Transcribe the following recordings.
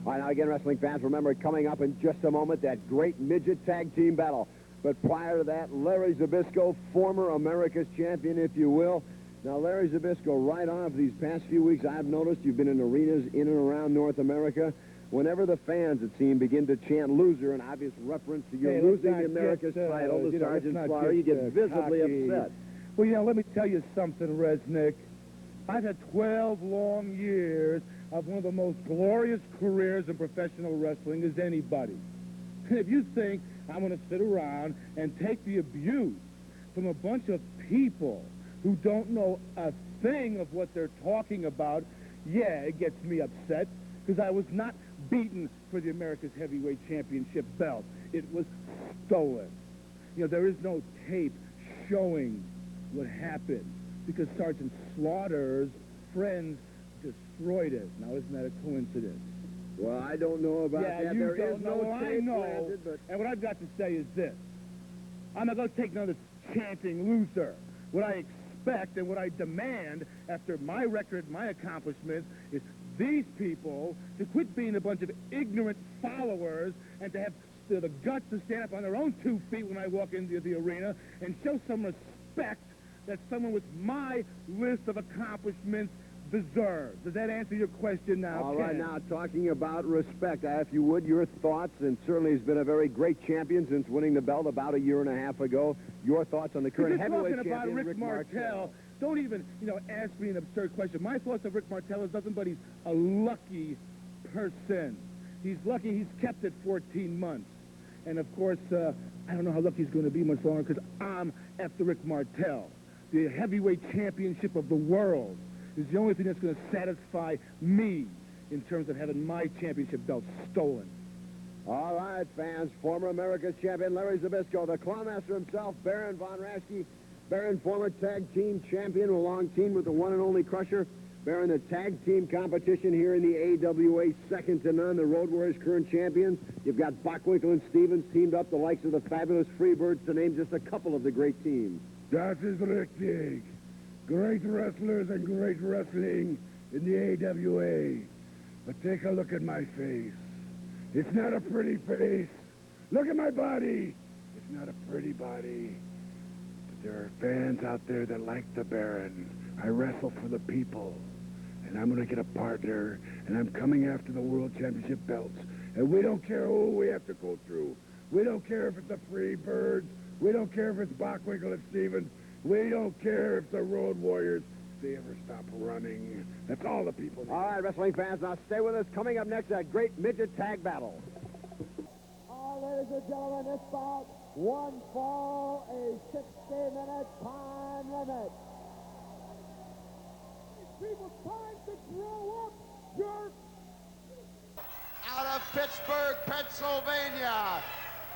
All right, now again, wrestling fans, remember coming up in just a moment, that great midget tag team battle. But prior to that, Larry Zbyszko, former America's champion, if you will. Now, Larry Zbyszko, right on for these past few weeks, I've noticed you've been in arenas in and around North America. Whenever the fans, it seemed, begin to chant loser, in obvious reference to your losing the America's title to Sergeant Slaughter, you get visibly upset. Well, let me tell you something, Resnick. I've had 12 long years of one of the most glorious careers in professional wrestling as anybody. And if you think I'm going to sit around and take the abuse from a bunch of people who don't know a thing of what they're talking about, yeah, it gets me upset, because I was not beaten for the America's Heavyweight Championship belt. It was stolen. There is no tape showing what happened, because Sergeant Slaughter's friends destroyed it. Now, isn't that a coincidence? Well, I don't know about that. Yeah, you there don't is know. no I tape know. planted, but... And what I've got to say is this. I'm not going to take none of this chanting loser. What I expect and what I demand after my record, my accomplishments, is these people to quit being a bunch of ignorant followers and to have the guts to stand up on their own 2 feet when I walk into the arena and show some respect that someone with my list of accomplishments deserves. Does that answer your question now, All Ken? right, now, talking about respect, if you would, your thoughts, and certainly has been a very great champion since winning the belt about 1.5 years ago. Your thoughts on the current heavyweight champion, talking about Rick Martel. Don't even, ask me an absurd question. My thoughts of Rick Martel is nothing but he's a lucky person. He's lucky he's kept it 14 months. And, of course, I don't know how lucky he's going to be much longer, because I'm after Rick Martel. The heavyweight championship of the world is the only thing that's going to satisfy me in terms of having my championship belt stolen. All right, fans, former America's champion Larry Zbyszko, the Clawmaster himself, Baron von Raschke. Baron, former tag team champion, a long team with the one and only Crusher. Baron, the tag team competition here in the AWA, second to none. The Road Warriors, current champions. You've got Bockwinkel and Stevens teamed up, the likes of the fabulous Freebirds, to name just a couple of the great teams. That is richtig. Great wrestlers and great wrestling in the AWA. But take a look at my face. It's not a pretty face. Look at my body. It's not a pretty body. But there are fans out there that like the Baron. I wrestle for the people. And I'm going to get a partner. And I'm coming after the World Championship belts. And we don't care who we have to go through. We don't care if it's the Freebirds. We don't care if it's Bockwinkel and Stevens. We don't care if the Road Warriors, they ever stop running. That's all the people need. All right, wrestling fans, now stay with us. Coming up next, that great midget tag battle. All right, ladies and gentlemen, this bout, one fall, a 60-minute time limit. People trying to grow up, jerk! Out of Pittsburgh, Pennsylvania,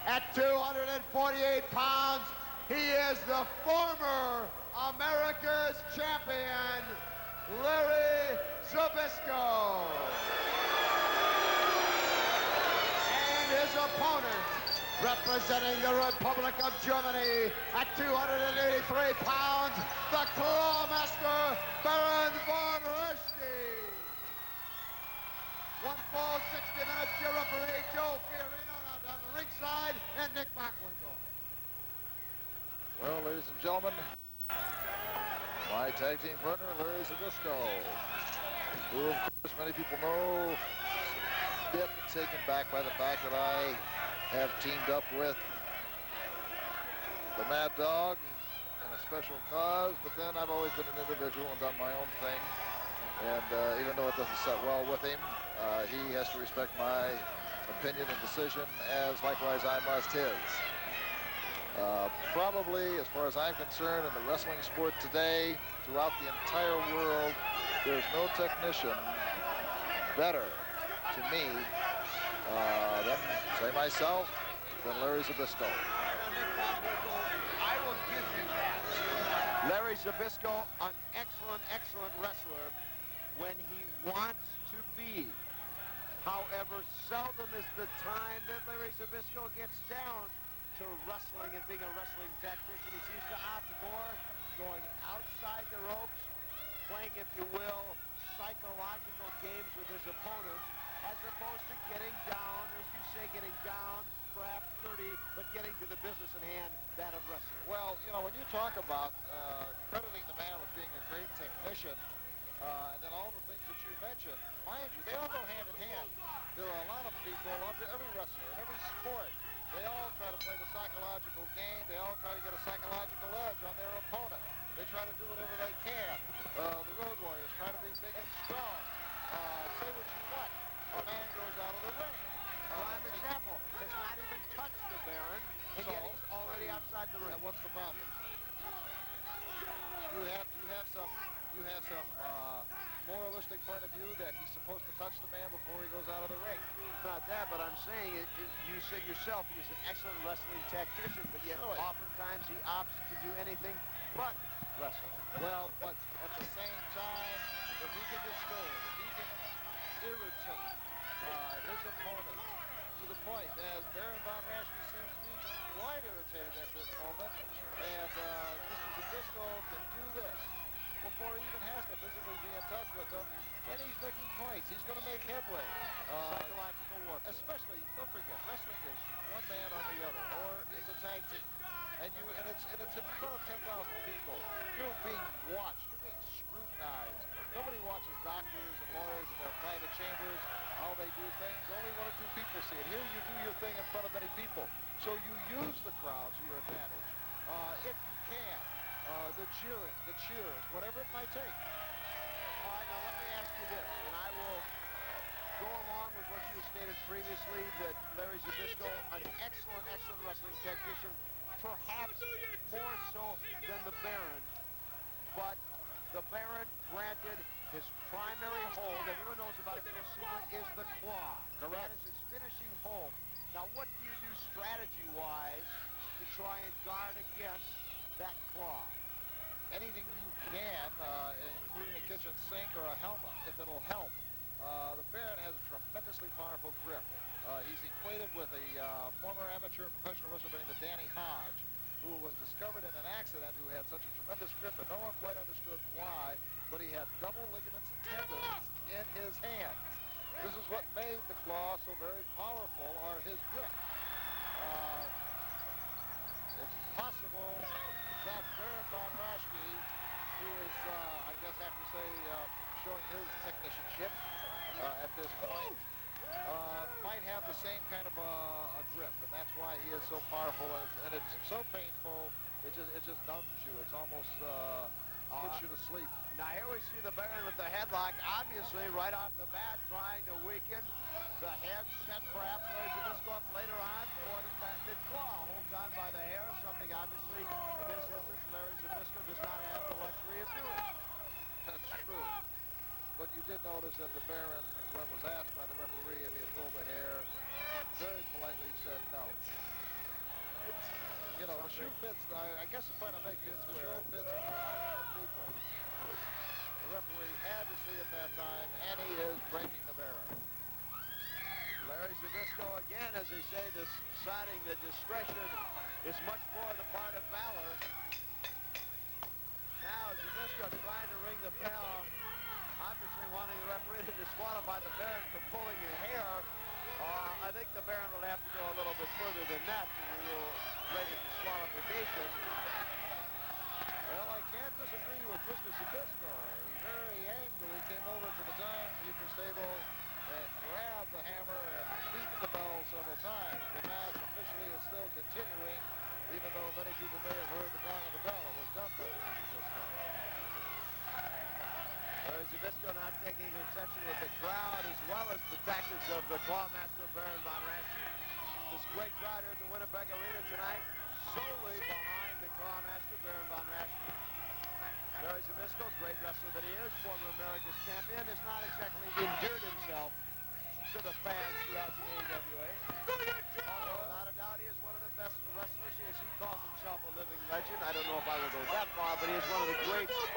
at 248 pounds, he is the former America's champion, Larry Zbyszko. And his opponent, representing the Republic of Germany, at 283 pounds, the Clawmaster, Baron von Raschke. One fall, 60 minutes, your referee, Joe Fiorino, now down the ringside, and Nick Bockwinkel. Well, ladies and gentlemen, my tag team partner, Larry Zbyszko, who, of course, many people know, is a bit taken back by the fact that I have teamed up with the Mad Dog in a special cause, but then I've always been an individual and done my own thing. And even though it doesn't set well with him, he has to respect my opinion and decision, as likewise I must his. Probably, as far as I'm concerned, in the wrestling sport today, throughout the entire world, there's no technician better to me than, say myself, than Larry Zbyszko. I will give you that. Larry Zbyszko, an excellent, excellent wrestler when he wants to be. However, seldom is the time that Larry Zbyszko gets down to wrestling and being a wrestling tactician. He seems to opt for going outside the ropes, playing, if you will, psychological games with his opponents, as opposed to getting down, as you say, getting down, perhaps dirty, but getting to the business at hand, that of wrestling. Well, you know, when you talk about crediting the man with being a great technician, and then all the things that you mentioned, mind you, they all go hand in hand. There are a lot of people, every wrestler, in every sport, they all try to play the psychological game. They all try to get a psychological edge on their opponent. They try to do whatever they can. The Road Warriors try to be big and strong. Say what you want. A man goes out of the ring. Prime example, has not even touched the Baron, and yet he's already outside the ring. And what's the problem? You have some moralistic point of view that he's supposed to touch the man before he goes out of the ring. Not that, but I'm saying you said yourself he's an excellent wrestling tactician, but yet oftentimes he opts to do anything but wrestle. Well, but at the same time, if he can disturb, if he can irritate his opponent to the point that Baron von Raschke seems to be quite irritated at this moment, and Mr. Zbyszko can do this before he even has to physically be in touch with him, and he's making points. He's going to make headway. Psychological warfare. Especially, don't forget, wrestling is one man on the other, or it's a tag team. And it's in front of 10,000 people. You're being watched. You're being scrutinized. Nobody watches doctors and lawyers in their private chambers, how they do things. Only one or two people see it. Here you do your thing in front of many people. So you use the crowd to your advantage. If you can. The cheering, the cheers, whatever it might take. All right, now let me ask you this, and I will go along with what you stated previously, that Larry Zbyszko, an excellent, excellent wrestling technician, perhaps more so than the Baron, but the Baron, granted, his primary hold, everyone knows about it, no secret, is the claw. Correct. That is his finishing hold. Now, what do you do strategy-wise to try and guard against that claw? Anything you can, including a kitchen sink or a helmet, if it'll help. The Baron has a tremendously powerful grip. He's equated with a former amateur and professional wrestler named Danny Hodge, who was discovered in an accident, who had such a tremendous grip, and no one quite understood why, but he had double ligaments and tendons in his hands. This is what made the claw so very powerful, or his grip. It's possible that Baron von Raschke, who is, I guess I have to say, showing his technicianship at this point, might have the same kind of a grip, and that's why he is so powerful, and it's so painful, it just numbs you. It's almost puts you to sleep. Now here we see the Baron with the headlock, obviously right off the bat trying to weaken the head, set perhaps Larry Zbyszko up later on for the patented claw, holds on by the hair, something obviously in this instance Larry Zbyszko does not have the luxury of doing. That's true. But you did notice that the Baron, when was asked by the referee if he had pulled the hair, very politely said no. You know, the shoe fits, I guess the point I'm making is the shoe fits a lot of different people. The referee had to see at that time, and he is breaking the Baron. Larry Zbyszko again, as they say, deciding that discretion is much more the part of valor. Now Zbyszko trying to ring the bell, obviously wanting the referee to disqualify the Baron for pulling the hair. I think the Baron will have to go a little bit further than that to rate a disqualification. Well, I can't disagree with Mr. Zbyszko. He very angrily came over to the timekeeper's table and grabbed the hammer and beat the bell several times. The match officially is still continuing, even though many people may have heard the gong of the bell. It was done by Mr. Zbyszko. Larry Zbyszko not taking exception with the crowd as well as the tactics of the clawmaster Baron von Raschke. This great crowd here at the Winnipeg Arena tonight, solely behind the clawmaster Baron von Raschke. Larry Zbyszko, great wrestler that he is, former America's champion, has not exactly endeared himself to the fans throughout the AWA. Although without a doubt he is one of the best wrestlers. Yes, he calls himself a living legend. I don't know if I will go that far, but he is one of the greats of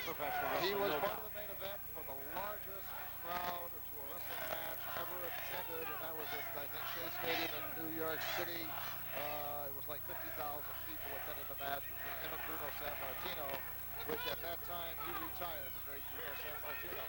professional wrestling. He was part of the main event for the largest crowd to a wrestling match ever attended, and that was at, I think, Shea Stadium in New York City. It was like 50,000 people attended the match between him and Bruno Sammartino, which at that time he retired, the great Bruno Sammartino.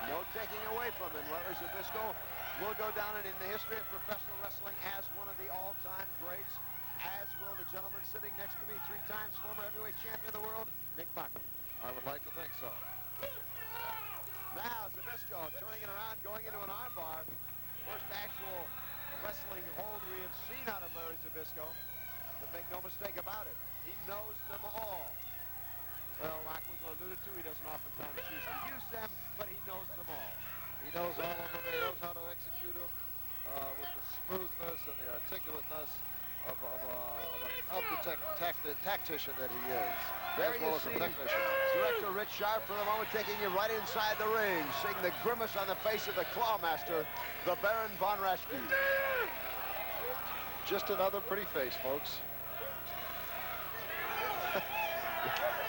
No No taking away from him. Larry Zbyszko will go down in the history of professional wrestling as one of the all-time greats, as will the gentleman sitting next to me, 3 times former heavyweight champion of the world, Nick Bachman. I would like to think so. Now Zbyszko turning it around, going into an armbar. First actual wrestling hold we have seen out of Larry Zbyszko. But make no mistake about it, he knows them all. Well, Bachwinkle alluded to, he doesn't oftentimes choose to use them, but he knows them all. He knows all of them. He knows how to execute them with the smoothness and the articulateness of the tactician that he is, There as well you as a see technician. Director Rich Sharp for the moment taking you right inside the ring, seeing the grimace on the face of the Clawmaster, the Baron von Raschke. Just another pretty face, folks.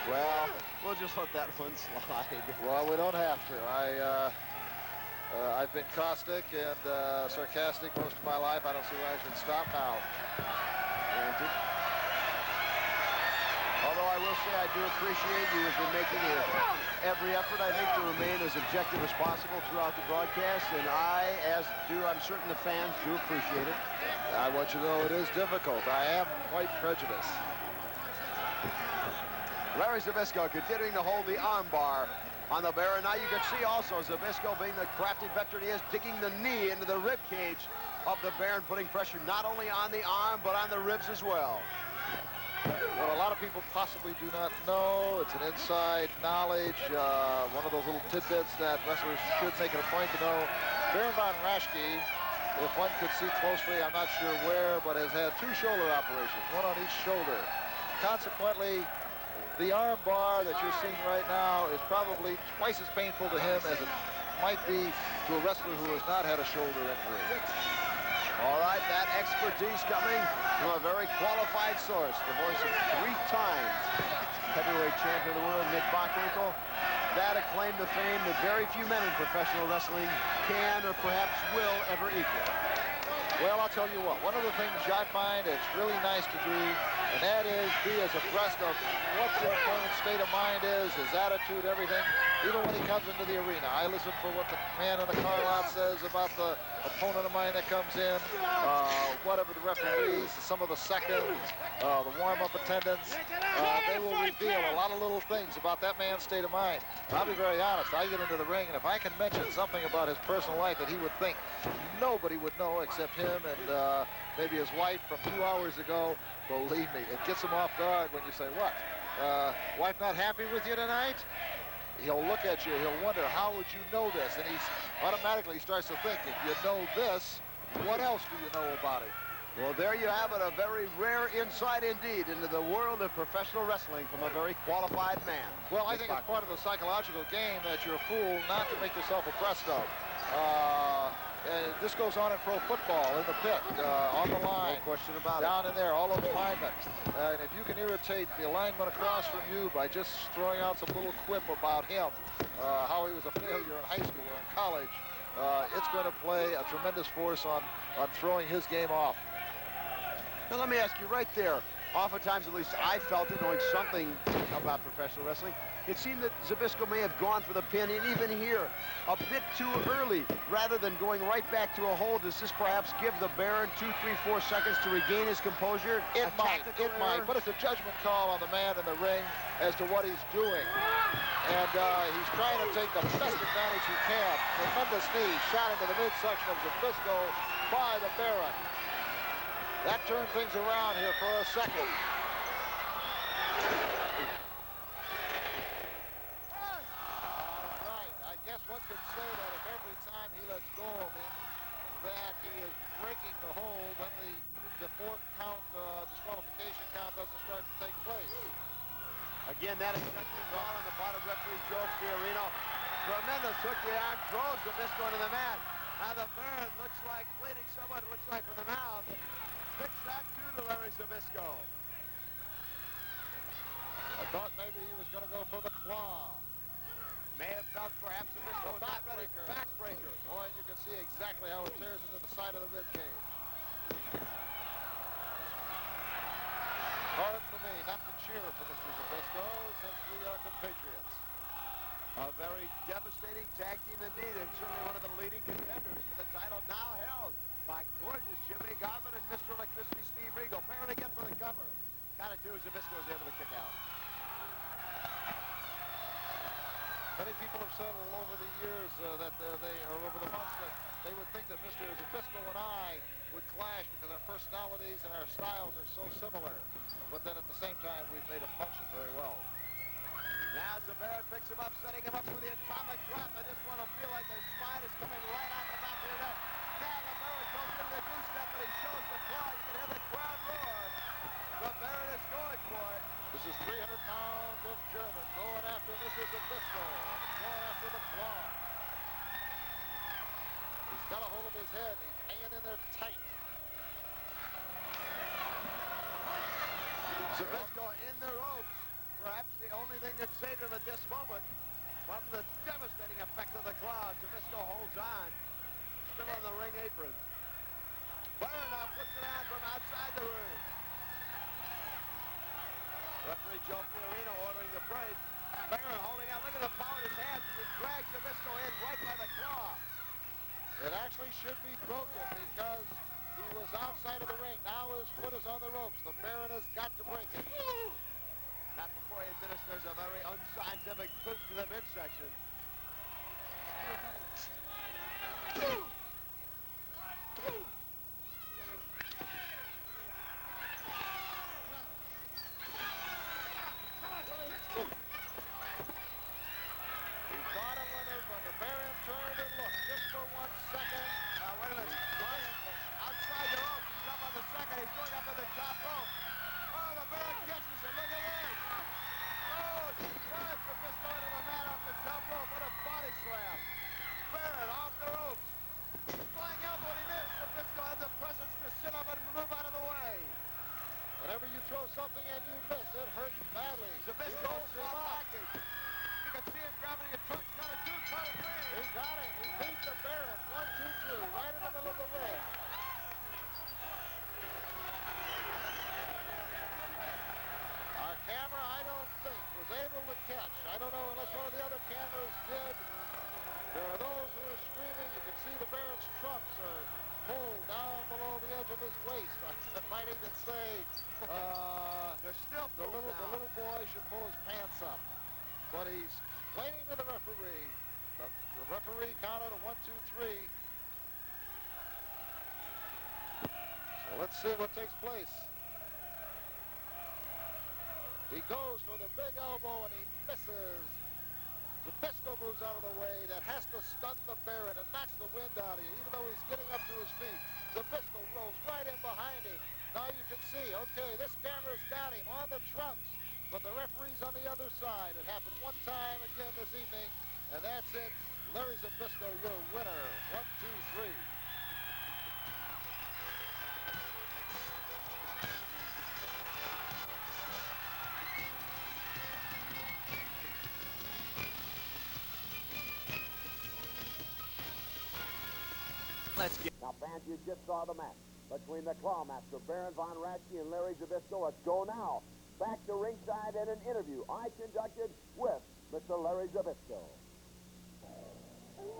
Well, we'll just let that one slide. Well, we don't have to. I've been caustic and sarcastic most of my life. I don't see why I should stop now. Although I will say I do appreciate you have been making every effort, I think, to remain as objective as possible throughout the broadcast, and I, as do, I'm certain the fans do appreciate it. I want you to know it is difficult. I am quite prejudiced. Larry Zbyszko continuing to hold the arm bar on the Baron. Now you can see also Zbyszko, being the crafty veteran he is, digging the knee into the rib cage of the Baron, putting pressure not only on the arm, but on the ribs as well. What a lot of people possibly do not know, it's an inside knowledge, one of those little tidbits that wrestlers should make it a point to know. Baron von Raschke, if one could see closely, I'm not sure where, but has had 2 shoulder operations, one on each shoulder. Consequently, the arm bar that you're seeing right now is probably twice as painful to him as it might be to a wrestler who has not had a shoulder injury. All right, that expertise coming from a very qualified source, the voice of 3 times heavyweight champion of the world, Nick Bachwinkle. That acclaim to fame that very few men in professional wrestling can or perhaps will ever equal. Well, I'll tell you what, one of the things I find it's really nice to do, and that is be as abreast of what the opponent's state of mind is, his attitude, everything, even when he comes into the arena. I listen for what the man in the car lot says about the opponent of mine that comes in, whatever the referees, some of the seconds, the warm-up attendants, they will reveal a lot of little things about that man's state of mind. And I'll be very honest, I get into the ring, and if I can mention something about his personal life that he would think nobody would know except him and maybe his wife from 2 hours ago, believe me, it gets him off guard when you say, what? Wife not happy with you tonight? He'll look at you, he'll wonder, how would you know this? And he's automatically starts to think, if you know this, what else do you know about it? Well, there you have it, a very rare insight indeed into the world of professional wrestling from a very qualified man. Well, I think it's part of the psychological game that you're a fool not to make yourself abreast of. This goes on in pro football, in the pit, on the line. No question about it. Down in there, all those linemen. And if you can irritate the lineman across from you by just throwing out some little quip about him, how he was a failure in high school or in college, it's going to play a tremendous force on throwing his game off. Now let me ask you right there, oftentimes at least I felt it, knowing something about professional wrestling, it seemed that Zbyszko may have gone for the pin, and even here, a bit too early, rather than going right back to a hold. Does this perhaps give the Baron 2, 3, 4 seconds to regain his composure? It might, but it's a judgment call on the man in the ring as to what he's doing. And he's trying to take the best advantage he can. Tremendous knee shot into the midsection of Zbyszko by the Baron. That turned things around here for a second. All right, I guess one could say that if every time he lets go of him, that he is breaking the hold, then the 4th count, disqualification count doesn't start to take place. Again, that is judgment call on the part of referee Joe Fiorino. Tremendous hook the arm, throws Zbyszko into the mat. Now the Baron looks like bleeding somewhat, it looks like from the mouth. Fix that too to Larry Zbyszko. I thought maybe he was going to go for the claw. May have felt perhaps Zbyszko was not ready for backbreaker. Boy, and you can see exactly how it tears into the side of the rib cage. Hard for me not to cheer for Mr. Zbyszko since we are compatriots. A very devastating tag team indeed, and certainly one of the leading contenders for the title, now held by gorgeous Jimmy Garvin and Mr. Electricity Steve Regal. Barron again for the cover. Kind of two, Zbyszko is able to kick out. Many people have said all over the years over the months that they would think that Mr. Zbyszko and I would clash because our personalities and our styles are so similar. But then at the same time, we've made them function very well. Now Zbyszko picks him up, setting him up for the atomic drop, and this one will feel like the spine is coming right out the back of your neck. Now Zbyszko goes into the goose step, and he shows the claw. You can hear the crowd roar. Zbyszko is going for it. This is 300 pounds of German going after Mr. Zbyszko, and he's going after the claw. He's got a hold of his head. He's hanging in there tight. Zbyszko in the ropes. Perhaps the only thing that saved him at this moment from the devastating effect of the claw. Zbyszko holds on, still on the ring apron. Barron now puts it on from outside the ring. Referee Joe Fiorino ordering the break. Barron holding out. Look at the power in his hands as he drags Zbyszko in right by the claw. It actually should be broken because he was outside of the ring. Now his foot is on the ropes. The Baron has got to break it. Not before he administers a very unscientific boot to the midsection. Something and you miss. It hurt badly. Zbyszko package. You can see him grabbing your trunk. Count of two, count of three. He got it. He beat the Baron. 1, 2, 3. Right in the middle of the ring. Our camera, I don't think, was able to catch. I don't know unless one of the other cameras did. There are those who are screaming. You can see the Baron's trunks are pulled down below the edge of his waist. I might even say they're still the little boy should pull his pants up. But he's complaining to the referee. The referee counted a 1, 2, 3. So let's see what takes place. He goes for the big elbow and he misses. Zbyszko moves out of the way. That has to stun the Baron and knocks the wind out of you. Even though he's getting up to his feet, Zbyszko rolls right in behind him. Now you can see, okay, this camera's got him on the trunks, but the referee's on the other side. It happened one time again this evening, and that's it. Larry Zbyszko, your winner. 1, 2, 3. Let's get. Now, fans, you just saw the match between the Clawmaster, Baron von Raschke, and Larry Zbyszko. Let's go now back to ringside and an interview I conducted with Mr. Larry Zbyszko.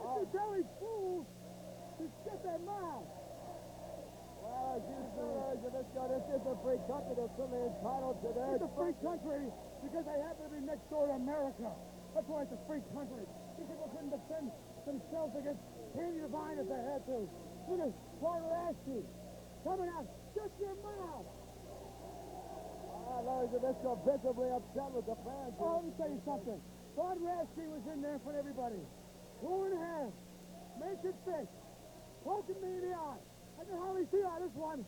Oh, Joey fools to shut their mouth. Well, as you see, Larry Zbyszko, this is a free country. They're certainly entitled to their... It's a free country because they happen to be next door to America. That's why it's a free country. These people couldn't defend themselves against Candy Divine if they had to. Look at Von Raschke coming out. Shut your mouth. Larry Zbyszko visibly upset with the fans. Oh, let me tell you something. Von Raschke was in there for everybody. 2 1/2. Make it fit. Poking me in the eye. I can hardly see out this one.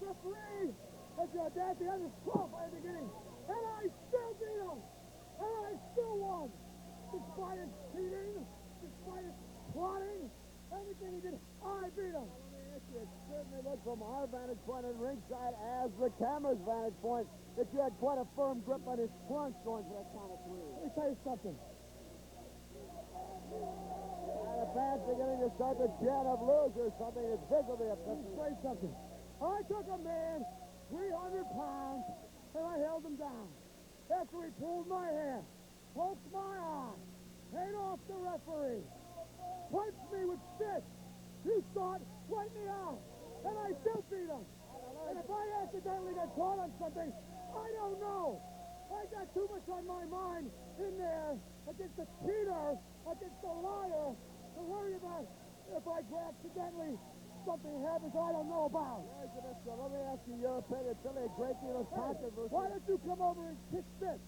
The referee has the audacity to disqualify at the beginning. And I still beat him. And I still won. Despite his cheating, despite his plotting, everything he did, I beat him. It certainly looked from our vantage point at ringside as the camera's vantage point that you had quite a firm grip on his trunks going for that count of 3. Let me tell you something. And the fans beginning to start the chant of losers, something that's visibly Let me upsetting. say something. I took a man, 300 pounds, and I held him down. After he pulled my hair, poked my eye, paid off the referee, punched me with fists. He thought right in the eye, and I still beat him. And if I accidentally got caught on something, I don't know. I got too much on my mind in there against the cheater, against the liar, to worry about if I accidentally something happens I don't know about. So let me ask you your opinion. It's really a great deal of controversy. Why don't you come over and kick this?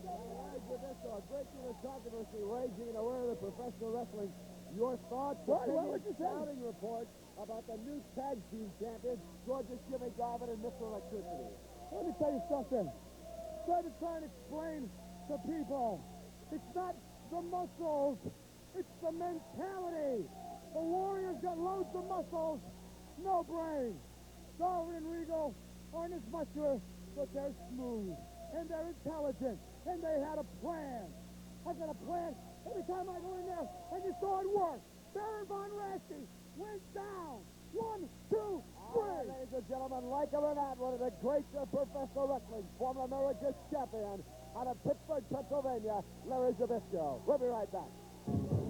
A great deal of controversy raging in the world of professional wrestling. Your thoughts, What would you say? scouting report about the new tag team champions, Georgia Jimmy Garvin and Mr. Electricity. Let me tell you something. I've been trying to explain to people. It's not the muscles, it's the mentality. The Warriors got loads of muscles, no brain. Garvin and Regal aren't as muscular, but they're smooth, and they're intelligent, and they had a plan. I got a plan. Every time I go in there, and you saw it work. Baron von Raschke went down. 1, 2, 3. Ladies and gentlemen, like him or not, one of the greats of professional wrestling, former America's champion out of Pittsburgh, Pennsylvania, Larry Zbyszko. We'll be right back.